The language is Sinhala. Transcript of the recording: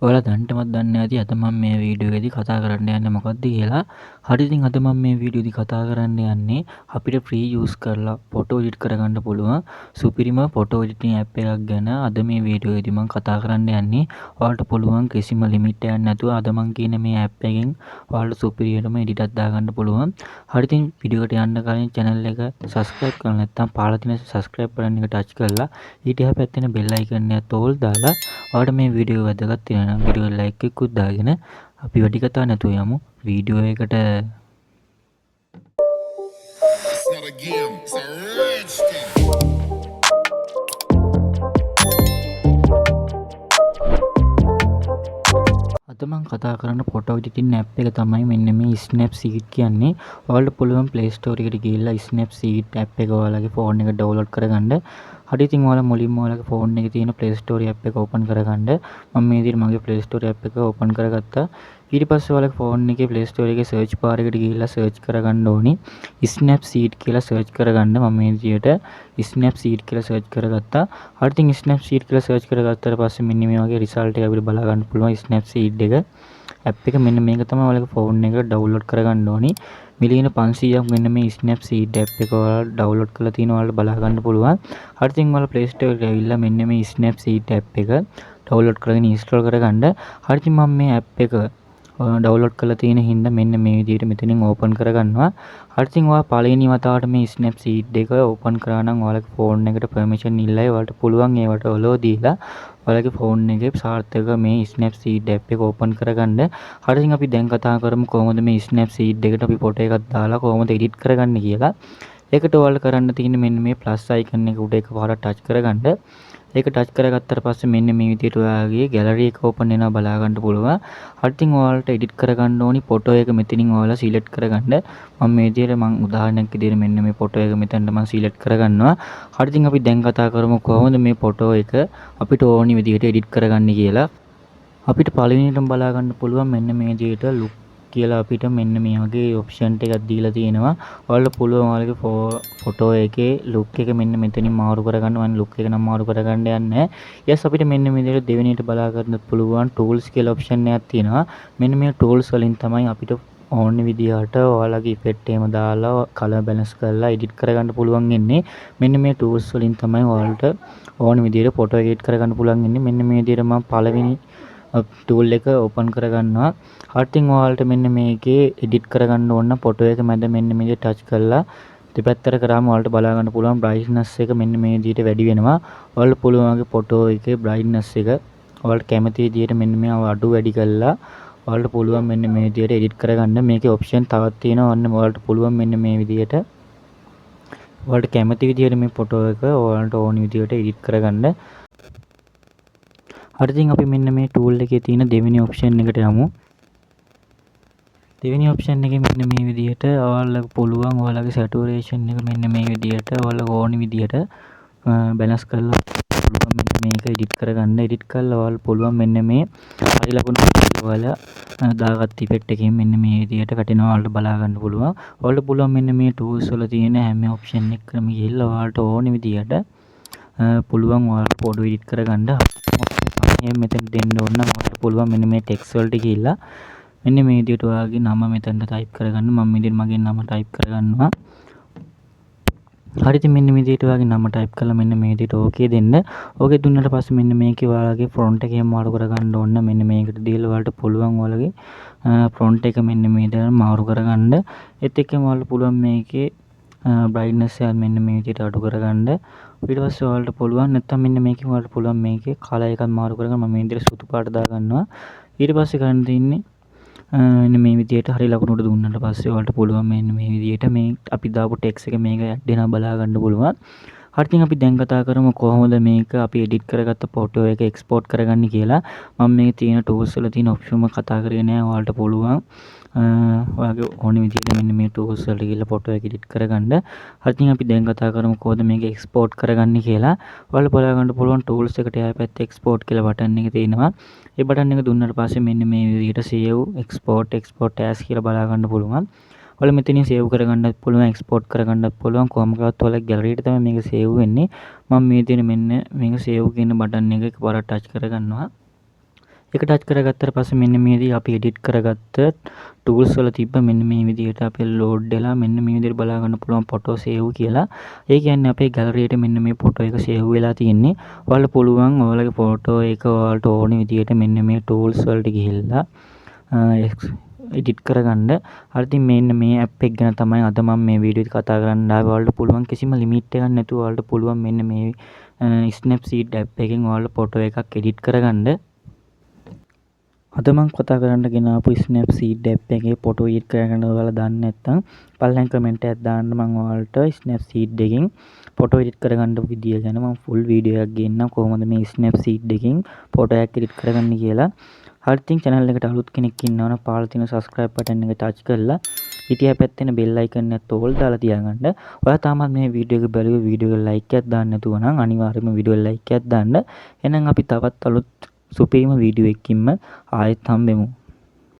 ඔයාලා දැනටමත් දන්නේ නැති අද මම මේ වීඩියෝ එකේදී කතා කරන්න යන්නේ මොකක්ද කියලා. හරි ඉතින් අද මම මේ වීඩියෝදී කතා කරන්න යන්නේ අපිට ෆ්‍රී යූස් කරලා ෆොටෝ එඩිට් කරගන්න පුළුවන් සුපිරිම ෆොටෝ එඩිටිං ඇප් එකක් ගැන අද මේ වීඩියෝ එකේදී මම කතා කරන්න යන්නේ. ඔයාලට පුළුවන් කිසිම ලිමිට් එකක් නැතුව අද මම කියන මේ ඇප් එකෙන් ඔයාලට සුපිරියටම එඩිට් එකක් දාගන්න පුළුවන්. හරි ඉතින් වීඩියෝ එකට යන්න කලින් channel එක subscribe කරලා නැත්නම් පාලා තියෙන subscribe button එක touch කරලා ඊට එහා පැත්තේ තියෙන bell icon එක all දාලා ඔයාලට මේ වීඩියෝ වැදගත් වෙනවා නම් වීඩියෝ එක like එකකුත් දාගෙන අපි වැඩි කතා නැතුව යමු වීඩියෝ එකට. It's not a game, it's a rich thing. අද මම කතා කරන්න ෆොටෝ එඩිටින් ඇප් එක තමයි මෙන්න මේ Snapseed කියන්නේ. ඔයාලට පුළුවන් Play Store එකට ගිහිල්ලා Snapseed ඇප් එක ඔයාලගේ ෆෝන් එකට ඩවුන්ලෝඩ් කරගන්න. හරි ඉතින් ඔයාලා මුලින්ම ඔයාලගේ ෆෝන් එකේ තියෙන Play Store ඇප් එක ඕපන් කරගන්න. මම මේ විදිහට මගේ Play Store ඇප් එක ඕපන් කරගත්තා. ඊට පස්සේ ඔයාලගේ ෆෝන් එකේ Play Store එකේ search bar එකට ගිහිල්ලා search කරගන්න ඕනි. Snapseed කියලා search කරගන්න. මම මේ විදිහට Snapseed කියලා search කරගත්තා. හරි ඉතින් Snapseed කියලා search කරගත්තාට පස්සේ මෙන්න මේ වගේ result එක අපිට බලා ගන්න පුළුවන් Snapseed එක. ඇප් එක මෙන්න මේක තමයි ඔයාලගේ ෆෝන් එකට ඩවුන්ලෝඩ් කරගන්න ඕනි. මිලියන 500ක් මෙන්න මේ Snapseed ඇප් එක ඔයාලා ඩවුන්ලෝඩ් කරලා තියෙනවා ඔයාලට බලා ගන්න පුළුවන්. හරි ඉතින් ඔයාලා Play Store එකට ඇවිල්ලා මෙන්න මේ Snapseed ඇප් එක ඩවුන්ලෝඩ් කරගෙන ඉන්ස්ටෝල් කරගන්න. හරි ඉතින් මම මේ ඇප් එක ඩවුන්ලෝඩ් කරලා තියෙන හින්දා මෙන්න මේ විදිහට මෙතනින් ඕපන් කරගන්නවා. හරි ඉතින් ඔයා පළවෙනි වතාවට මේ Snapseed එක ඕපන් කරා නම් ඔයාලගේ ෆෝන් එකට permission ඉල්ලයි. ඔයාලට පුළුවන් ඒවට allow දීලා ඔයාලගේ ෆෝන් එකේ සාර්ථක මේ Snapseed ඇප් එක ඕපන් කරගන්න. හරි ඉතින් අපි දැන් කතා කරමු කොහොමද මේ Snapseed එකට අපි ෆොටෝ එකක් දාලා කොහොමද එඩිට් කරගන්නේ කියලා. ඒකට ඔයාලා කරන්න තියෙන්නේ මෙන්න මේ ප්ලස් අයිකන් එක උඩ එකපාරක් ටච් කරගන්න. ඒක ටච් කරගත්තට පස්සේ මෙන්න මේ විදිහට ඔයාලගේ ගැලරි එක ඕපන් වෙනවා බලා ගන්න පුළුවන්. හරි ඉතින් ඔයාලට එඩිට් කරගන්න ඕනි ෆොටෝ එක මෙතනින් ඔයාලා සිලෙක්ට් කරගන්න. මම මේ විදිහට උදාහරණයක් විදිහට මෙන්න මේ ෆොටෝ එක මෙතනට මම සිලෙක්ට් කරගන්නවා. හරි ඉතින් අපි දැන් කතා කරමු කොහොමද මේ ෆොටෝ එක අපිට ඕනි විදිහට එඩිට් කරගන්නේ කියලා. අපිට පළවෙනියටම බලා ගන්න පුළුවන් මෙන්න මේ විදිහට look කියලා අපිට මෙන්න මේ වගේ ඔප්ෂන් එකක් දීලා තියෙනවා. ඔයාලට පුළුවන් ඔයාලගේ ෆොටෝ එකේ ලුක් එක මෙන්න මෙතනින් මාරු කරගන්න. මම ලුක් එක නම් මාරු කරගන්න යන්නේ. yes අපිට මෙන්න මේ විදිහට දෙවෙනියට බලා ගන්න පුළුවන් tools කියලා ඔප්ෂන් එකක් තියෙනවා. මෙන්න මේ tools වලින් තමයි අපිට ඕන විදිහට ඔයාලගේ ඉෆෙක්ට් එහෙම දාලා කලර් බැලන්ස් කරලා එඩිට් කරගන්න පුළුවන් ඉන්නේ. මෙන්න මේ tools වලින් තමයි ඔයාලට ඕන විදිහට ෆොටෝ එඩිට් කරගන්න පුළුවන් ඉන්නේ. මෙන්න මේ විදිහට මම පළවෙනි ටූල් එක ඕපන් කරගන්නවා. හරි ඉතින් ඔයාලට මෙන්න මේකේ එඩිට් කරගන්න ඕන ෆොටෝ එක මැද මෙන්න මේ විදිහට ටච් කරලා දෙපැත්තට කරාම ඔයාලට බලා ගන්න පුළුවන් බ්‍රයිට්නස් එක මෙන්න මේ විදිහට වැඩි වෙනවා. ඔයාලට පුළුවන් වගේ ෆොටෝ එකේ බ්‍රයිට්නස් එක ඔයාලට කැමති විදිහට මෙන්න මේ අඩු වැඩි කරලා ඔයාලට පුළුවන් මෙන්න මේ විදිහට එඩිට් කරගන්න. මේකේ ඔප්ෂන් තවත් තියෙනවා. අන්න ඔයාලට පුළුවන් මෙන්න මේ විදිහට ඔයාලට කැමති විදිහට මේ ෆොටෝ එක ඔයාලට ඕන විදිහට එඩිට් කරගන්න. හරි ඉතින් අපි මෙන්න මේ ටූල් එකේ තියෙන දෙවෙනි ඔප්ෂන් එකට යමු. දෙවෙනි ඔප්ෂන් එකේ මෙන්න මේ විදිහට ඔයාලට පුළුවන් ඔයාලගේ සැචුරේෂන් එක මෙන්න මේ විදිහට ඔයාලට ඕන විදිහට බැලන්ස් කරලා පුළුවන් මෙන්න මේක එඩිට් කරගන්න. එඩිට් කරලා ඔයාලට පුළුවන් මෙන්න මේ හරි ලකුණු ඔයාලා දාගත් ඉෆෙක්ට් එකෙන් මෙන්න මේ විදිහට වැටෙනවා ඔයාලට බලා ගන්න පුළුවන්. ඔයාලට පුළුවන් මෙන්න මේ ටූල්ස් වල තියෙන හැම ඔප්ෂන් එකකම ගිහිල්ලා ඔයාලට ඕන විදිහට පුළුවන් ඔයාලට ෆොටෝ එඩිට් කරගන්න. මෙතන දෙන්න ඕන නම් ඔයාලට පුළුවන් මෙන්න මේ ටෙක්ස්ට් වලට ගිහිල්ලා මෙන්න මේ විදිහට ඔයාලගේ නම මෙතනට ටයිප් කරගන්න. මම මේ විදිහට මගේ නම ටයිප් කරගන්නවා. හරි ඉතින් මෙන්න මේ විදිහට ඔයාලගේ නම ටයිප් කරලා මෙන්න මේ විදිහට ඕකේ දෙන්න. ඕකේ දුන්නාට පස්සේ මෙන්න මේකේ ඔයාලගේ ෆොන්ට් එක මාරු කරගන්න ඕන. මෙන්න මේකට දීලා ඔයාලට පුළුවන් ඔයාලගේ ෆොන්ට් එක මෙන්න මේ විදිහට මාරු කරගන්න. ඒත් එක්කම ඔයාලට පුළුවන් මේකේ බ්‍රයිට්නස් එක මෙන්න මේ විදිහට අඩු කරගන්න. ඊට පස්සේ ඔයාලට පුළුවන් නැත්නම් මෙන්න මේකෙන් ඔයාලට පුළුවන් මේකේ කලර් එකක් මාරු කරගන්න. මම මේ විදිහට සුදු පාට දා ගන්නවා. ඊට පස්සේ කරන්න තියෙන්නේ මෙන්න මේ විදිහට හරි ලකුණට දුන්නාට පස්සේ ඔයාලට පුළුවන් මෙන්න මේ විදිහට මේ අපි දාපු ටෙක්ස්ට් එක මේක ඇඩ් වෙනවා බලා ගන්න පුළුවන්. හරි ඉතින් අපි දැන් කතා කරමු කොහොමද මේක අපි එඩිට් කරගත්ත ෆොටෝ එක එක්ස්පෝර්ට් කරගන්නේ කියලා. මම මේ තියෙන ටූල්ස් වල තියෙන ඔප්ෂන් එක කතා කරගෙන නෑ. ඔයාලට පුළුවන් ඔයාගේ ඕන විදිහට මෙන්න මේ ටූල්ස් වලට ගිහලා ෆොටෝ එක එඩිට් කරගන්න. හරි ඉතින් අපි දැන් කතා කරමු කොහොමද මේක එක්ස්පෝර්ට් කරගන්නේ කියලා. ඔයාලට බලා ගන්න පුළුවන් ටූල්ස් එකට එහා පැත්තේ එක්ස්පෝර්ට් කියලා බටන් එක තියෙනවා. ඒ බටන් එක දුන්නාට පස්සේ මෙන්න මේ විදිහට save export as කියලා බලා ගන්න පුළුවන්. ඔයාලා මෙතනින් save කරගන්නත් පුළුවන් export කරගන්නත් පුළුවන්. කොහොම කරත් ඔයාලා gallery එකට තමයි මේක save වෙන්නේ. මම මේ තියෙන මෙන්න මේක save කියන බටන් එක එකපාරට touch කරගන්නවා. ඒක ටච් කරගත්තට පස්සේ මෙන්න මේදී අපි එඩිට් කරගත්ත ටූල්ස් වල තිබ්බ මෙන්න මේ විදිහට අපේ ලෝඩ් වෙලා මෙන්න මේ විදිහට බලා ගන්න පුළුවන් ෆොටෝ සේව් කියලා. ඒ කියන්නේ අපේ ගැලරියට මෙන්න මේ ෆොටෝ එක සේව් වෙලා තියෙන්නේ. ඔයාලට පුළුවන් ඔයාලගේ ෆොටෝ එක ඔයාලට ඕන විදිහට මෙන්න මේ ටූල්ස් වලට ගිහිල්ලා එඩිට් කරගන්න. හරි ඉතින් මෙන්න මේ ඇප් එක ගැන තමයි අද මම මේ වීඩියෝ එක කතා කරන්න ආවේ. ඔයාලට පුළුවන් කිසිම ලිමිට් එකක් නැතුව ඔයාලට පුළුවන් මෙන්න මේ Snapseed ඇප් එකෙන් ඔයාලට ෆොටෝ එකක් එඩිට් කරගන්න. අද මම කතා කරන්න ගෙන ආපු Snapseed ඇප් එකේ ෆොටෝ එඩිට් කරගන්න ඔයාලා දන්නේ නැත්නම් පල්ලෙන් කමෙන්ට් එකක් දාන්න. මම ඔයාලට Snapseed එකෙන් ෆොටෝ එඩිට් කරගන්න විදිය ගැන මම ෆුල් වීඩියෝ එකක් ගෙන්නම් කොහොමද මේ Snapseed එකෙන් ෆොටෝ එකක් එඩිට් කරගන්නේ කියලා. හරි ඉතින් channel එකට අලුත් කෙනෙක් ඉන්නවනම් පාළ තියෙන subscribe button එක touch කරලා හිටියා පැත්තේ තියෙන bell icon එකත් ඕල් දාලා තියාගන්න. ඔයා තාමත් මේ වීඩියෝ එක බැලුවේ වීඩියෝ එක like එකක් දාන්න නැතුව නම් අනිවාර්යයෙන්ම වීඩියෝ එක like එකක් දාන්න. එහෙනම් අපි තවත් අලුත් සුපිරිම වීඩියෝ එකකින්ම ආයෙත් හම්බෙමු.